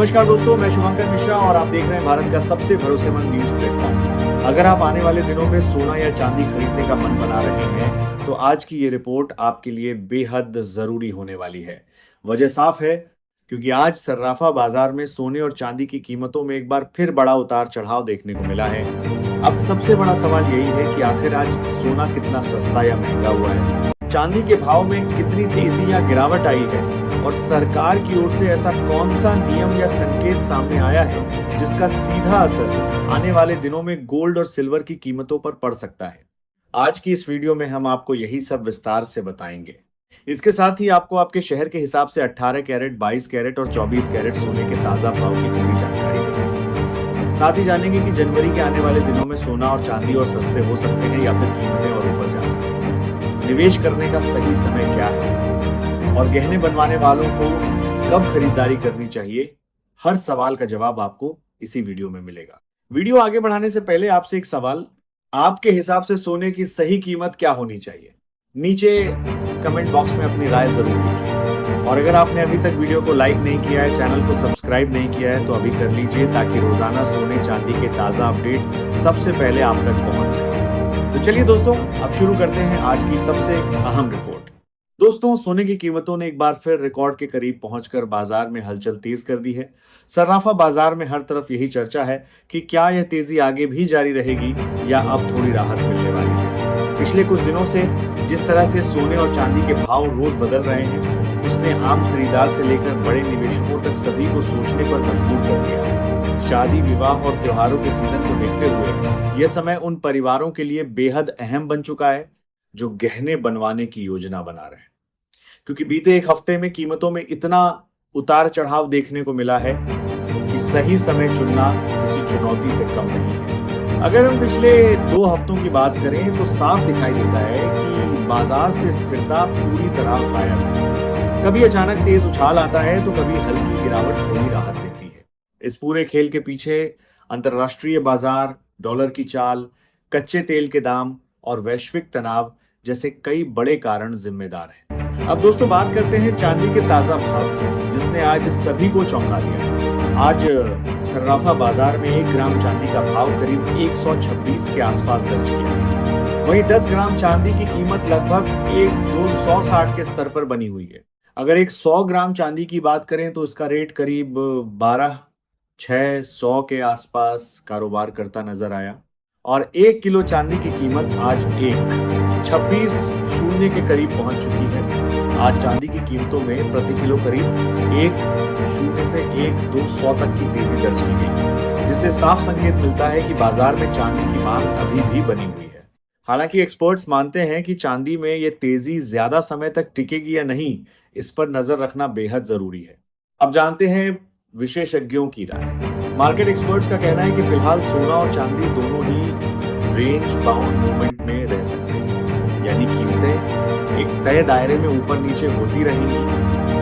नमस्कार दोस्तों, मैं शुभंकर मिश्रा और आप देख रहे हैं भारत का सबसे भरोसेमंद न्यूज प्लेटफॉर्म। अगर आप आने वाले दिनों में सोना या चांदी खरीदने का मन बना रहे हैं तो आज की ये रिपोर्ट आपके लिए बेहद जरूरी होने वाली है। वजह साफ है, क्योंकि आज सर्राफा बाजार में सोने और चांदी की कीमतों में एक बार फिर बड़ा उतार चढ़ाव देखने को मिला है। अब सबसे बड़ा सवाल यही है कि आखिर आज सोना कितना सस्ता या महंगा हुआ है, चांदी के भाव में कितनी तेजी या गिरावट आई है और सरकार की ओर से ऐसा कौन सा नियम या संकेत सामने आया है जिसका सीधा असर आने वाले दिनों में गोल्ड और सिल्वर की कीमतों पर पड़ सकता है। आज की इस वीडियो में हम आपको यही सब विस्तार से बताएंगे। इसके साथ ही आपको आपके शहर के हिसाब से 18 कैरेट, 22 कैरेट और 24 कैरेट सोने के ताजा भाव की पूरी जानकारी देंगे। साथ ही जानेंगे कि जनवरी के आने वाले दिनों में सोना और चांदी और सस्ते हो सकते हैं या फिर कीमतें और ऊपर जा सकती हैं। निवेश करने का सही समय क्या है और गहने बनवाने वालों को कब खरीदारी करनी चाहिए, हर सवाल का जवाब आपको इसी वीडियो में मिलेगा। वीडियो आगे बढ़ाने से पहले आपसे एक सवाल, आपके हिसाब से सोने की सही कीमत क्या होनी चाहिए? नीचे कमेंट बॉक्स में अपनी राय जरूर लिखिए। और अगर आपने अभी तक वीडियो को लाइक नहीं किया है, चैनल को सब्सक्राइब नहीं किया है तो अभी कर लीजिए, ताकि रोजाना सोने चांदी के ताजा अपडेट सबसे पहले आप तक पहुंच सके। तो चलिए दोस्तों, अब शुरू करते हैं आज की सबसे अहम रिपोर्ट। दोस्तों, सोने की कीमतों ने एक बार फिर रिकॉर्ड के करीब पहुंचकर बाजार में हलचल तेज कर दी है। सर्राफा बाजार में हर तरफ यही चर्चा है कि क्या यह तेजी आगे भी जारी रहेगी या अब थोड़ी राहत मिलने वाली है। पिछले कुछ दिनों से जिस तरह से सोने और चांदी के भाव रोज बदल रहे हैं, उसने आम खरीदार से लेकर बड़े निवेशकों तक सभी को सोचने पर मजबूर कर दिया है। शादी, विवाह और त्योहारों के सीजन को देखते हुए यह समय उन परिवारों के लिए बेहद अहम बन चुका है जो गहने बनवाने की योजना बना रहे हैं, क्योंकि बीते एक हफ्ते में कीमतों में इतना उतार चढ़ाव देखने को मिला है कि सही समय चुनना किसी चुनौती से कम नहीं है। अगर हम पिछले 2 हफ्तों की बात करें तो साफ दिखाई देता है कि बाजार से स्थिरता पूरी तरह गायब है। कभी अचानक तेज उछाल आता है तो कभी हल्की गिरावट थोड़ी राहत देती है। इस पूरे खेल के पीछे अंतर्राष्ट्रीय बाजार, डॉलर की चाल, कच्चे तेल के दाम और वैश्विक तनाव जैसे कई बड़े कारण जिम्मेदार हैं। अब दोस्तों, बात करते हैं चांदी के ताजा भाव की, जिसने आज सभी को चौंका दिया। आज सर्राफा बाजार में 1 ग्राम चांदी का भाव करीब 126 के आसपास दर्ज किया गया। वहीं 10 ग्राम चांदी की कीमत लगभग 1,260 के स्तर पर बनी हुई है। अगर एक 100 ग्राम चांदी की बात करें तो इसका रेट करीब 12,600 के आसपास कारोबार करता नजर आया। और 1 किलो चांदी की कीमत आज 1,26,0 के करीब पहुंच चुकी है। आज चांदी की कीमतों में प्रति किलो करीब 1,0 से 1,200 तक की तेजी दर्ज की गई, जिससे साफ संकेत मिलता है कि बाजार में चांदी की मांग अभी भी बनी हुई है। हालांकि एक्सपर्ट्स मानते हैं कि चांदी में ये तेजी ज्यादा समय तक टिकेगी या नहीं, इस पर नजर रखना बेहद जरूरी है। अब जानते हैं विशेषज्ञों की राय। मार्केट एक्सपर्ट्स का कहना है कि फिलहाल सोना और चांदी दोनों ही रेंज बाउंड मूवमेंट में रह सकते हैं, यानी कीमतें एक तय दायरे में ऊपर नीचे होती रहेंगी।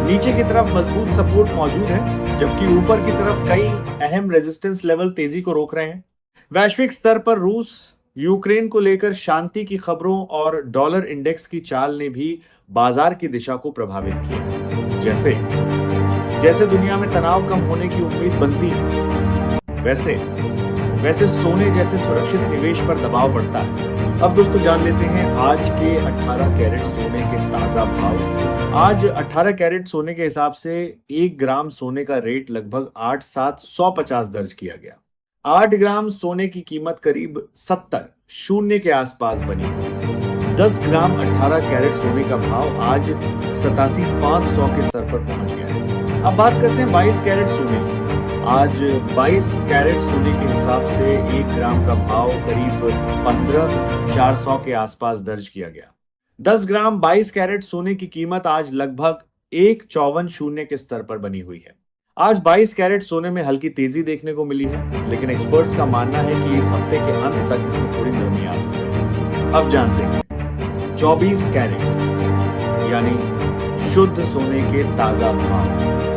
नीचे की तरफ मजबूत सपोर्ट मौजूद है, जबकि ऊपर की तरफ कई अहम रेजिस्टेंस लेवल तेजी को रोक रहे हैं। वैश्विक स्तर पर रूस यूक्रेन को लेकर शांति की खबरों और डॉलर इंडेक्स की चाल ने भी बाजार की दिशा को प्रभावित किया। जैसे जैसे दुनिया में तनाव कम होने की उम्मीद बनती है, वैसे सोने जैसे सुरक्षित निवेश पर दबाव बढ़ता है। अब दोस्तों, जान लेते हैं आज के 18 कैरेट सोने के ताजा भाव। आज 18 कैरेट सोने के हिसाब से 1 ग्राम सोने का रेट लगभग 8,750 दर्ज किया गया। 8 ग्राम सोने की कीमत करीब 70,000 के आसपास बनी हुई। 10 ग्राम 18 कैरेट सोने का भाव आज 87,500 के स्तर पर पहुंच गया है। अब बात करते हैं 22 कैरेट सोने की। आज 22 कैरेट सोने के हिसाब से 1 ग्राम का भाव करीब 15,400 के आसपास दर्ज किया गया। 10 ग्राम 22 कैरेट सोने की कीमत आज लगभग 1,54,000 के स्तर पर बनी हुई है। आज 22 कैरेट सोने में हल्की तेजी देखने को मिली है, लेकिन एक्सपर्ट्स का मानना है कि इस हफ्ते के अंत तक इसमें थोड़ी नरमी आ सकती है। अब जानते हैं 24 कैरेट यानी शुद्ध सोने के ताजा भाव।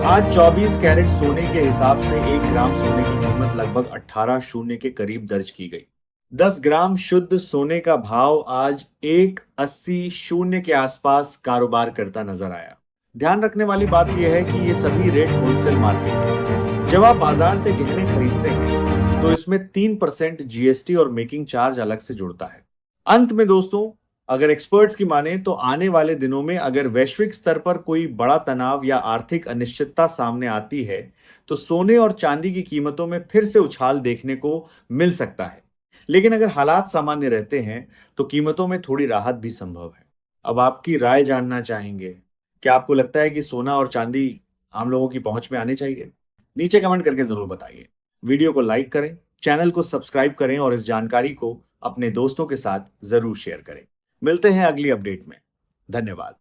आज 24 कैरेट सोने के हिसाब से 1 ग्राम सोने की कीमत लगभग 18,000 के करीब दर्ज की गई। 10 ग्राम शुद्ध सोने का भाव आज 1,80,000 के आसपास कारोबार करता नजर आया। ध्यान रखने वाली बात यह है कि ये सभी रेट होलसेल मार्केट के, जब आप बाजार से गहने खरीदते हैं तो इसमें 3% जीएसटी और मेकिंग चार्ज अलग से जुड़ता है। अंत में दोस्तों, अगर एक्सपर्ट्स की माने तो आने वाले दिनों में अगर वैश्विक स्तर पर कोई बड़ा तनाव या आर्थिक अनिश्चितता सामने आती है तो सोने और चांदी की कीमतों में फिर से उछाल देखने को मिल सकता है। लेकिन अगर हालात सामान्य रहते हैं तो कीमतों में थोड़ी राहत भी संभव है। अब आपकी राय जानना चाहेंगे, क्या आपको लगता है कि सोना और चांदी आम लोगों की पहुंच में आने चाहिए? नीचे कमेंट करके जरूर बताइए। वीडियो को लाइक करें, चैनल को सब्सक्राइब करें और इस जानकारी को अपने दोस्तों के साथ जरूर शेयर करें। मिलते हैं अगली अपडेट में। धन्यवाद।